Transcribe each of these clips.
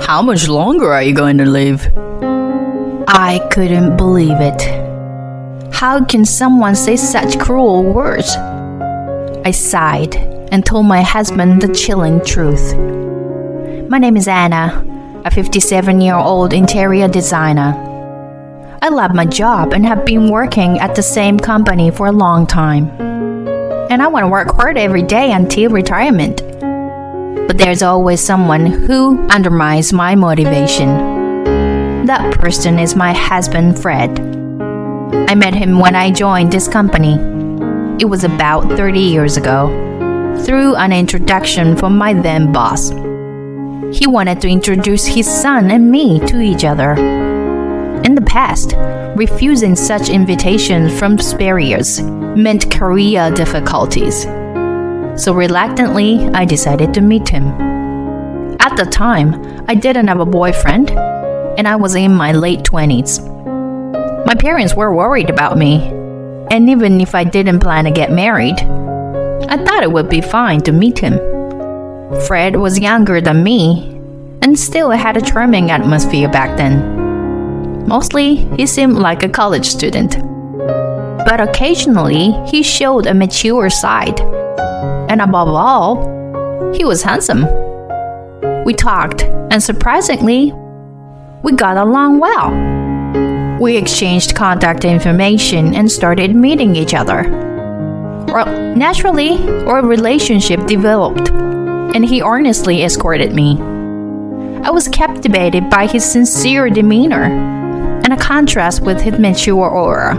How much longer are you going to live? I couldn't believe it. How can someone say such cruel words? I sighed and told my husband the chilling truth. My name is Anna, a 57-year-old interior designer. I love my job and have been working at the same company for a long time. And I want to work hard every day until retirement. But there's always someone who undermines my motivation. That person is my husband, Fred. I met him when I joined this company. It was about 30 years ago, through an introduction from my then boss. He wanted to introduce his son and me to each other. In the past, refusing such invitations from superiors meant career difficulties. So reluctantly, I decided to meet him. At the time, I didn't have a boyfriend, and I was in my late 20s. My parents were worried about me, and even if I didn't plan to get married, I thought it would be fine to meet him. Fred was younger than me, and still had a charming atmosphere back then. Mostly, he seemed like a college student. But occasionally, he showed a mature side. And above all, he was handsome. We talked, and surprisingly, we got along well. We exchanged contact information and started meeting each other. Well, naturally, our relationship developed, and he earnestly escorted me. I was captivated by his sincere demeanor and a contrast with his mature aura.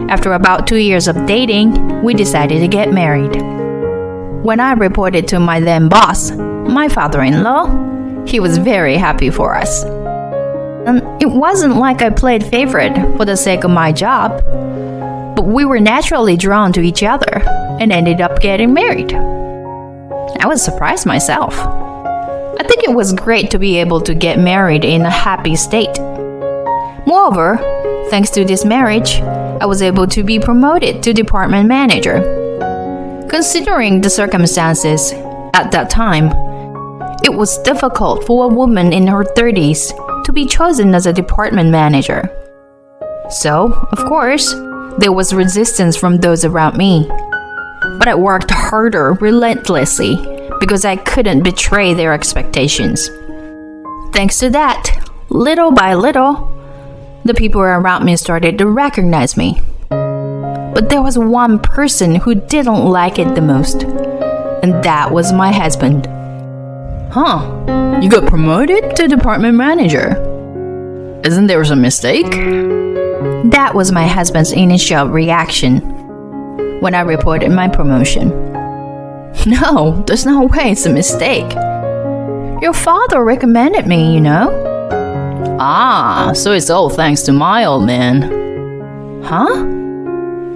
After about 2 years of dating, we decided to get married. When I reported to my then boss, my father-in-law, he was very happy for us. And it wasn't like I played favorite for the sake of my job, but we were naturally drawn to each other and ended up getting married. I was surprised myself. I think it was great to be able to get married in a happy state. Moreover, thanks to this marriage, I was able to be promoted to department manager. Considering the circumstances at that time, it was difficult for a woman in her 30s to be chosen as a department manager. So, of course, there was resistance from those around me. But I worked harder relentlessly because I couldn't betray their expectations. Thanks to that, little by little, the people around me started to recognize me. But there was one person who didn't like it the most, and that was my husband. Huh, you got promoted to department manager. Isn't there some mistake? That was my husband's initial reaction when I reported my promotion. No, there's no way it's a mistake. Your father recommended me, you know. Ah, so it's all thanks to my old man. Huh?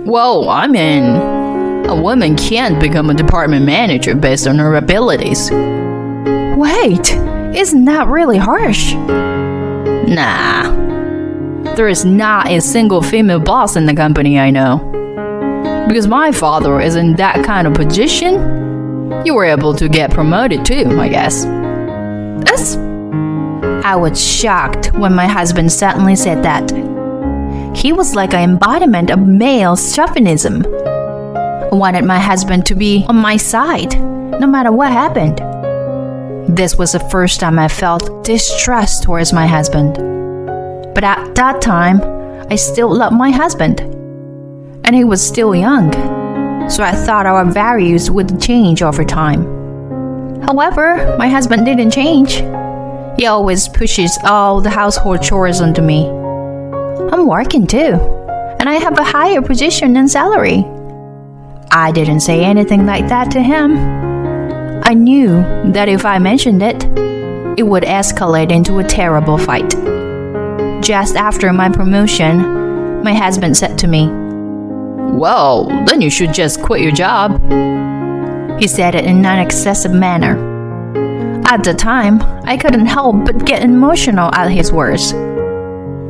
Well, I mean, a woman can't become a department manager based on her abilities. Wait, isn't that really harsh? Nah. There is not a single female boss in the company I know. Because my father is in that kind of position, you were able to get promoted too, I guess. I was shocked when my husband suddenly said that. He was like an embodiment of male chauvinism. I wanted my husband to be on my side, no matter what happened. This was the first time I felt distrust towards my husband. But at that time, I still loved my husband. And he was still young, so I thought our values would change over time. However, my husband didn't change. He always pushes all the household chores onto me. I'm working too, and I have a higher position and salary. I didn't say anything like that to him. I knew that if I mentioned it, it would escalate into a terrible fight. Just after my promotion, my husband said to me, "Well, then you should just quit your job." He said it in an excessive manner. At the time, I couldn't help but get emotional at his words.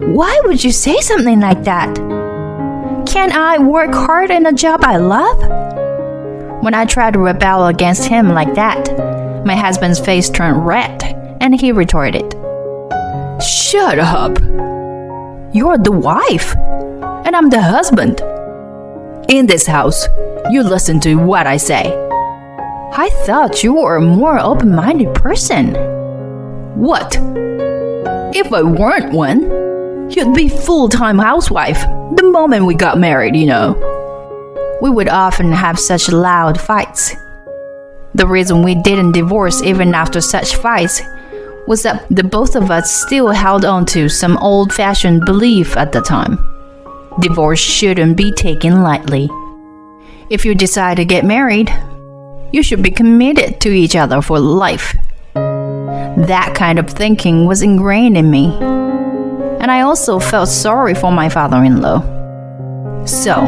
Why would you say something like that? Can't I work hard in a job I love? When I tried to rebel against him like that, my husband's face turned red And he retorted, Shut up! You're the wife, And I'm the husband. In this house, you listen to what I say. I thought you were a more open-minded person. What? If I weren't one, you'd be full-time housewife the moment we got married, you know. We would often have such loud fights. The reason we didn't divorce even after such fights was that the both of us still held on to some old-fashioned belief at the time. Divorce shouldn't be taken lightly. If you decide to get married, you should be committed to each other for life. That kind of thinking was ingrained in me. And I also felt sorry for my father-in-law. So,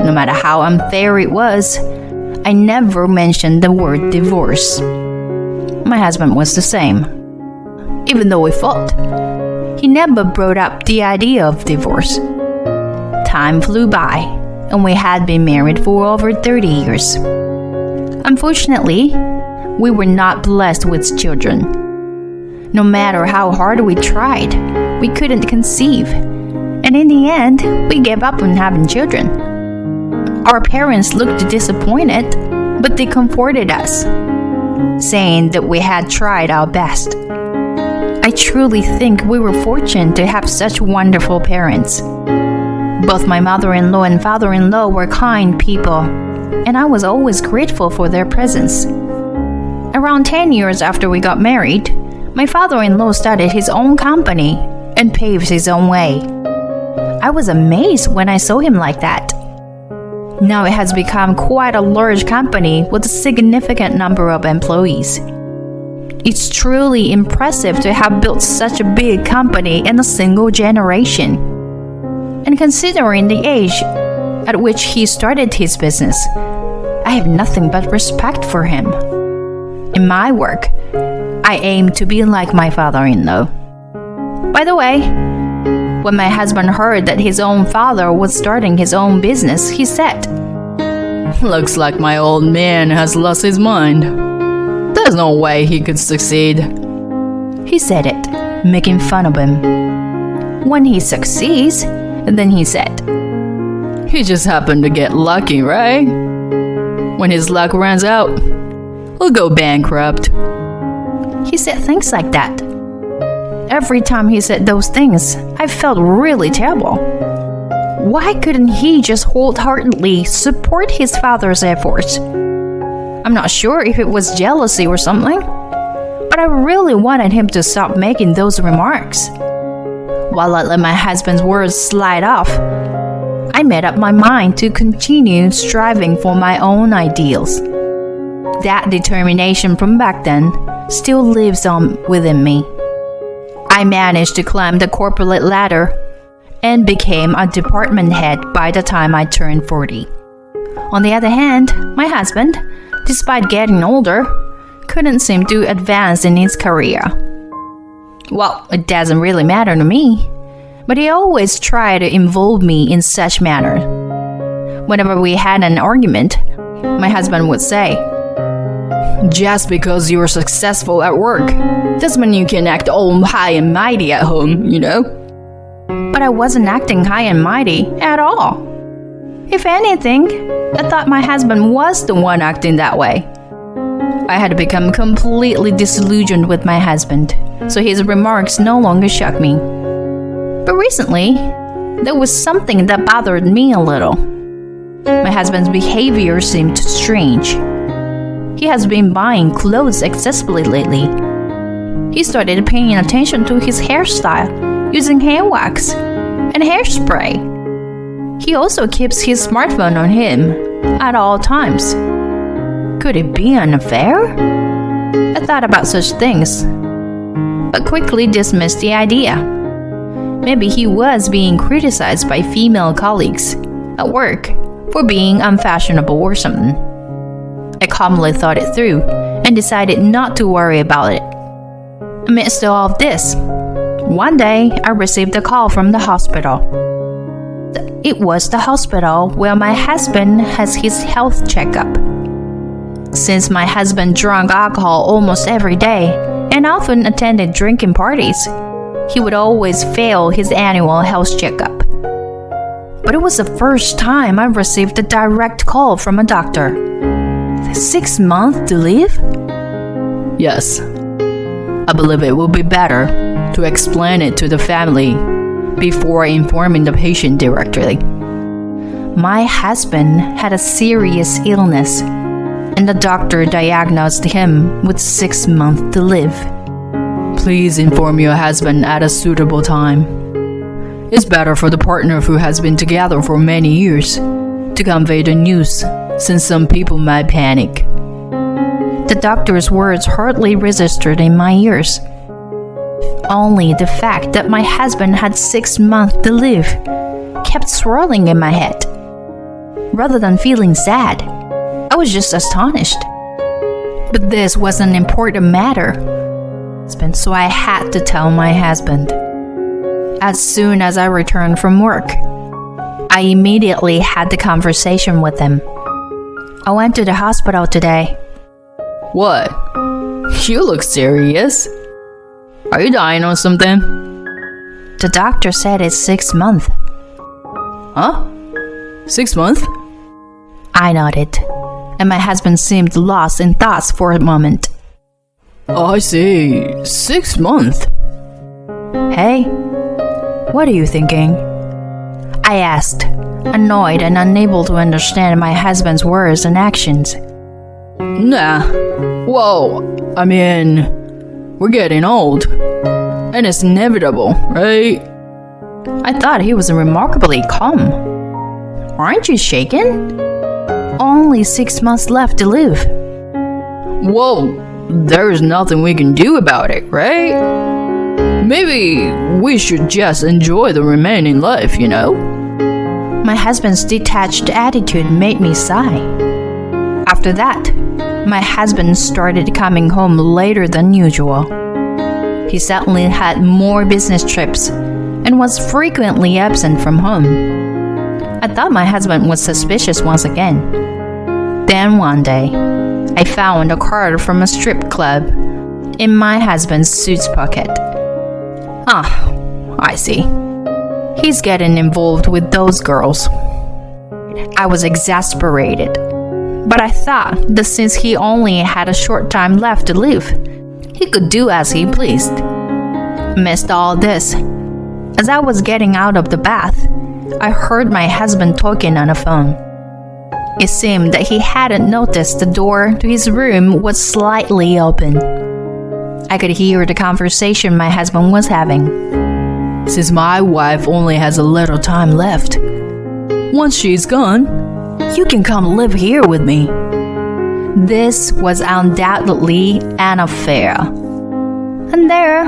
no matter how unfair it was, I never mentioned the word divorce. My husband was the same. Even though we fought, he never brought up the idea of divorce. Time flew by, and we had been married for over 30 years. Unfortunately, we were not blessed with children. No matter how hard we tried, we couldn't conceive. And in the end, we gave up on having children. Our parents looked disappointed, but they comforted us, saying that we had tried our best. I truly think we were fortunate to have such wonderful parents. Both my mother-in-law and father-in-law were kind people, and I was always grateful for their presence. Around 10 years after we got married, my father-in-law started his own company and paved his own way. I was amazed when I saw him like that. Now it has become quite a large company with a significant number of employees. It's truly impressive to have built such a big company in a single generation. And considering the age at which he started his business, I have nothing but respect for him. In my work, I aim to be like my father-in-law. By the way, when my husband heard that his own father was starting his own business, he said, Looks like my old man has lost his mind. There's no way he could succeed. He said it, making fun of him. When he succeeds, then he said, He just happened to get lucky, right? When his luck runs out, he'll go bankrupt. He said things like that. Every time he said those things, I felt really terrible. Why couldn't he just wholeheartedly support his father's efforts? I'm not sure if it was jealousy or something, but I really wanted him to stop making those remarks. While I let my husband's words slide off, I made up my mind to continue striving for my own ideals. That determination from back then still lives on within me. I managed to climb the corporate ladder and became a department head by the time I turned 40. On the other hand, my husband, despite getting older, couldn't seem to advance in his career. Well, it doesn't really matter to me, but he always tried to involve me in such matters. Whenever we had an argument, my husband would say, Just because you're successful at work doesn't mean you can act all high and mighty at home, you know? But I wasn't acting high and mighty at all. If anything, I thought my husband was the one acting that way. I had become completely disillusioned with my husband, so his remarks no longer shocked me. But recently, there was something that bothered me a little. My husband's behavior seemed strange. He has been buying clothes excessively lately. He started paying attention to his hairstyle, using hair wax and hairspray. He also keeps his smartphone on him at all times. Could it be an affair? I thought about such things, but quickly dismissed the idea. Maybe he was being criticized by female colleagues at work for being unfashionable or something. I calmly thought it through and decided not to worry about it. Amidst all of this, one day I received a call from the hospital. It was the hospital where my husband has his health checkup. Since my husband drank alcohol almost every day and often attended drinking parties. He would always fail his annual health checkup. But it was the first time I received a direct call from a doctor. 6 months to live? Yes. I believe it will be better to explain it to the family before informing the patient directly. My husband had a serious illness, and the doctor diagnosed him with 6 months to live. Please inform your husband at a suitable time. It's better for the partner who has been together for many years to convey the news, since some people might panic. The doctor's words hardly registered in my ears. Only the fact that my husband had 6 months to live kept swirling in my head. Rather than feeling sad, I was just astonished. But this was an important matter, so I had to tell my husband. As soon as I returned from work, I immediately had the conversation with him. I went to the hospital today. What? You look serious. Are you dying or something? The doctor said it's 6 months. Huh? 6 months? I nodded, and my husband seemed lost in thoughts for a moment. Oh, I see. 6 months. Hey, what are you thinking? I asked, annoyed and unable to understand my husband's words and actions. Nah. Well, I mean, we're getting old. And it's inevitable, right? I thought he was remarkably calm. Aren't you shaken? Only 6 months left to live. Well, there's nothing we can do about it, right? Maybe we should just enjoy the remaining life, you know? My husband's detached attitude made me sigh. After that, my husband started coming home later than usual. He suddenly had more business trips and was frequently absent from home. I thought my husband was suspicious once again. Then one day, I found a card from a strip club in my husband's suit pocket. Ah, I see. He's getting involved with those girls. I was exasperated, but I thought that since he only had a short time left to live, he could do as he pleased. Amidst all this, as I was getting out of the bath, I heard my husband talking on the phone. It seemed that he hadn't noticed the door to his room was slightly open. I could hear the conversation my husband was having. Since my wife only has a little time left, once she's gone, you can come live here with me. This was undoubtedly an affair. And there,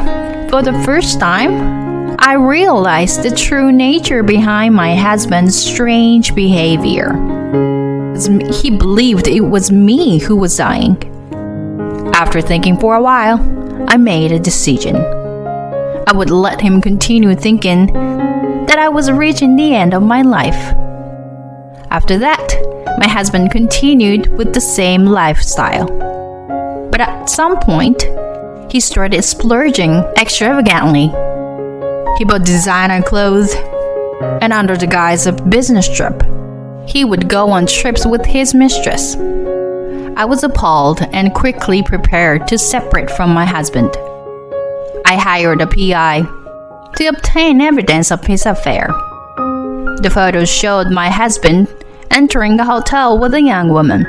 for the first time, I realized the true nature behind my husband's strange behavior. He believed it was me who was dying. After thinking for a while, I made a decision. I would let him continue thinking that I was reaching the end of my life. After that, my husband continued with the same lifestyle. But at some point, he started splurging extravagantly. He bought designer clothes, and under the guise of business trip, he would go on trips with his mistress. I was appalled and quickly prepared to separate from my husband. I hired a PI to obtain evidence of his affair. The photos showed my husband entering the hotel with a young woman.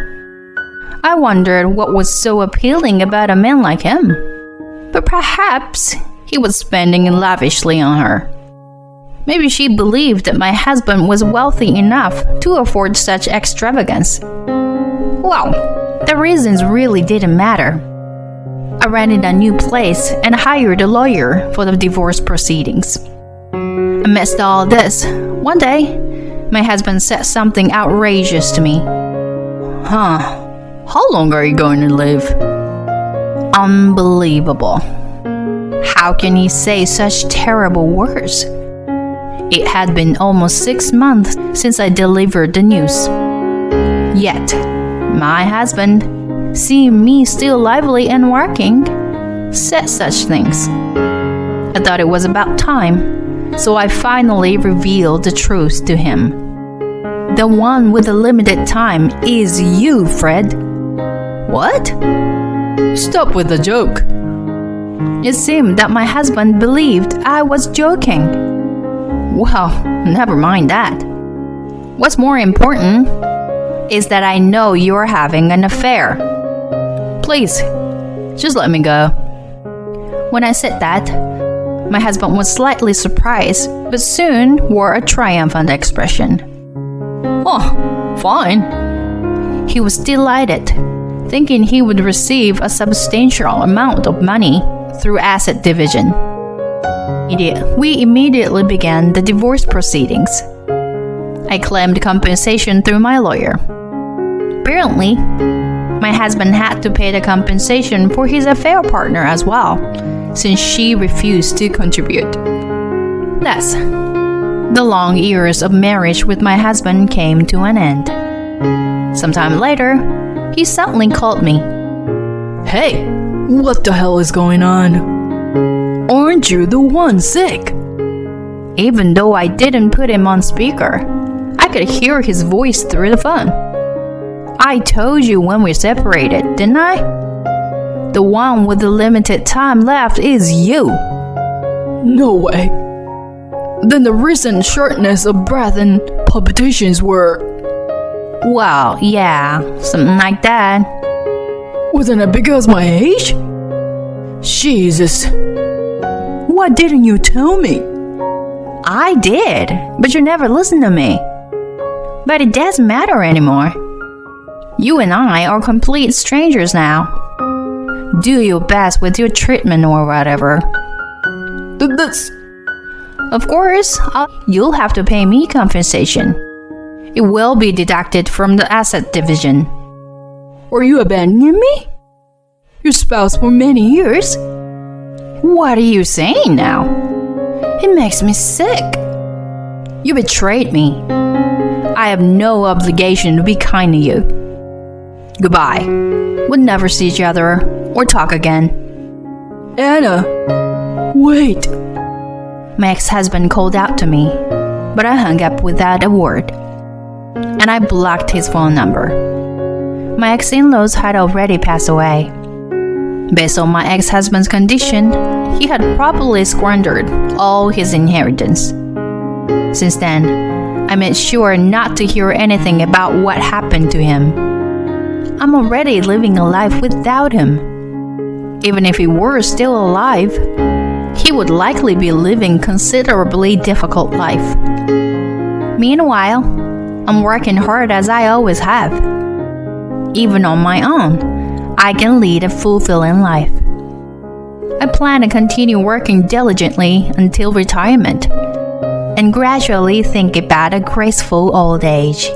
I wondered what was so appealing about a man like him. But perhaps he was spending lavishly on her. Maybe she believed that my husband was wealthy enough to afford such extravagance. Well, the reasons really didn't matter. I rented a new place and hired a lawyer for the divorce proceedings. Amidst all this, one day, my husband said something outrageous to me. How long are you going to live? Unbelievable. How can he say such terrible words? It had been almost 6 months since I delivered the news. Yet, my husband, seeing me still lively and working, said such things. I thought it was about time, so I finally revealed the truth to him. The one with the limited time is you, Fred. What? Stop with the joke. It seemed that my husband believed I was joking. Well, never mind that. What's more important is that I know you're having an affair. Please, just let me go. When I said that, my husband was slightly surprised, but soon wore a triumphant expression. Oh, fine. He was delighted, thinking he would receive a substantial amount of money through asset division. We immediately began the divorce proceedings. I claimed compensation through my lawyer. Apparently, my husband had to pay the compensation for his affair partner as well, since she refused to contribute. Thus, the long years of marriage with my husband came to an end. Sometime later, he suddenly called me. Hey, what the hell is going on? Aren't you the one sick? Even though I didn't put him on speaker, I could hear his voice through the phone. I told you when we separated, didn't I? The one with the limited time left is you. No way. Then the recent shortness of breath and palpitations were... Well, yeah, something like that. Wasn't it because my age? Jesus. Why didn't you tell me? I did, but you never listened to me. But it doesn't matter anymore. You and I are complete strangers now. Do your best with your treatment or whatever. That's... Of course, you'll have to pay me compensation. It will be deducted from the asset division. Are you abandoning me? Your spouse for many years? What are you saying now? It makes me sick. You betrayed me. I have no obligation to be kind to you. Goodbye. We'll never see each other or talk again. Anna, wait. My ex-husband called out to me, but I hung up without a word. And I blocked his phone number. My ex-in-laws had already passed away. Based on my ex-husband's condition, he had probably squandered all his inheritance. Since then, I made sure not to hear anything about what happened to him. I'm already living a life without him. Even if he were still alive, he would likely be living a considerably difficult life. Meanwhile, I'm working hard as I always have. Even on my own, I can lead a fulfilling life. I plan to continue working diligently until retirement and gradually think about a graceful old age.